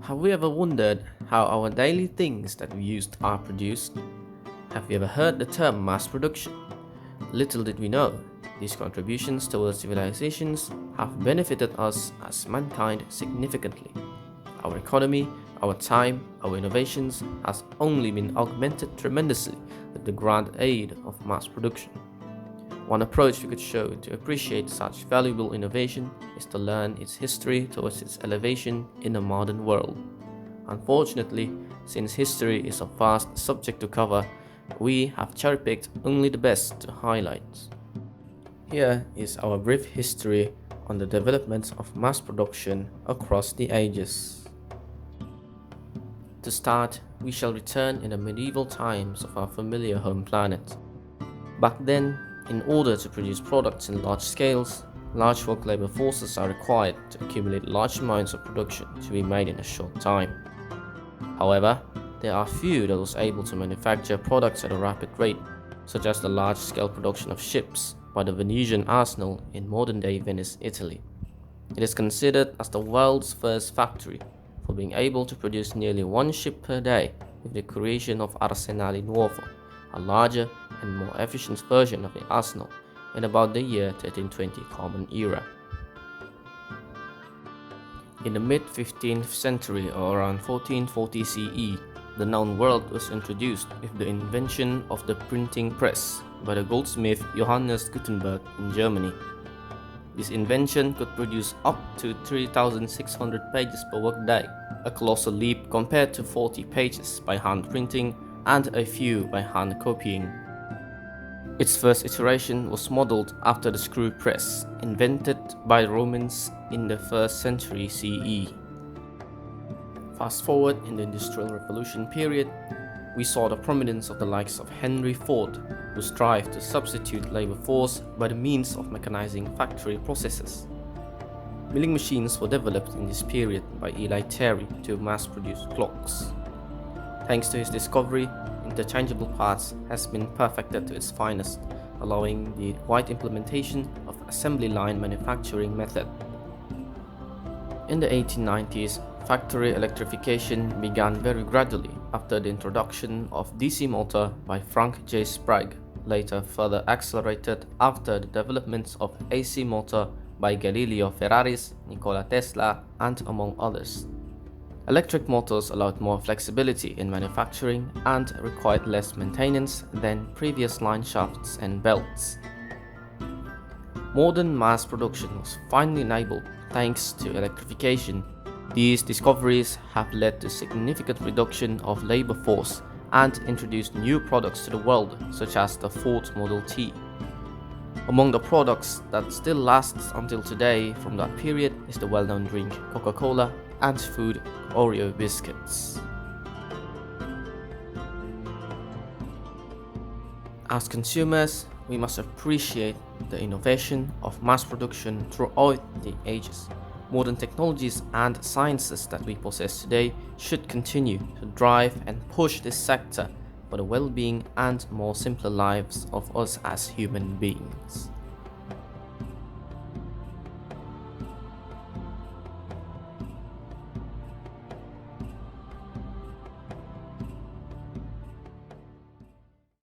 Have we ever wondered how our daily things that we use are produced? Have you ever heard the term mass production? Little did we know, these contributions towards civilizations have benefited us as mankind significantly. Our economy, our time, our innovations has only been augmented tremendously with the grand aid of mass production. One approach we could show to appreciate such valuable innovation is to learn its history towards its elevation in a modern world. Unfortunately, since history is a vast subject to cover, we have cherry-picked only the best to highlight. Here is our brief history on the development of mass production across the ages. To start, we shall return in the medieval times of our familiar home planet. Back then, in order to produce products in large scales, large work labor forces are required to accumulate large amounts of production to be made in a short time. However, there are few that was able to manufacture products at a rapid rate, such as the large-scale production of ships by the Venetian arsenal in modern-day Venice, Italy. It is considered as the world's first factory for being able to produce nearly one ship per day with the creation of Arsenale Nuovo, a larger and more efficient version of the arsenal, in about the year 1320 Common Era. In the mid-15th century or around 1440 CE, the known world was introduced with the invention of the printing press by the goldsmith Johannes Gutenberg in Germany. This invention could produce up to 3,600 pages per workday, a colossal leap compared to 40 pages by hand printing and a few by hand copying. Its first iteration was modeled after the screw press, invented by the Romans in the 1st century CE. Fast forward in the Industrial Revolution period, we saw the prominence of the likes of Henry Ford, who strived to substitute labor force by the means of mechanizing factory processes. Milling machines were developed in this period by Eli Terry to mass-produce clocks. Thanks to his discovery, interchangeable parts has been perfected to its finest, allowing the wide implementation of assembly line manufacturing method. In the 1890s, factory electrification began very gradually after the introduction of DC motor by Frank J. Sprague, later further accelerated after the developments of AC motor by Galileo Ferraris, Nikola Tesla, and among others. Electric motors allowed more flexibility in manufacturing and required less maintenance than previous line shafts and belts. Modern mass production was finally enabled thanks to electrification. These discoveries have led to significant reduction of labor force and introduced new products to the world, such as the Ford Model T. Among the products that still lasts until today from that period is the well-known drink Coca-Cola and food Oreo biscuits. As consumers, we must appreciate the innovation of mass production throughout the ages. Modern technologies and sciences that we possess today should continue to drive and push this sector for the well-being and more simpler lives of us as human beings.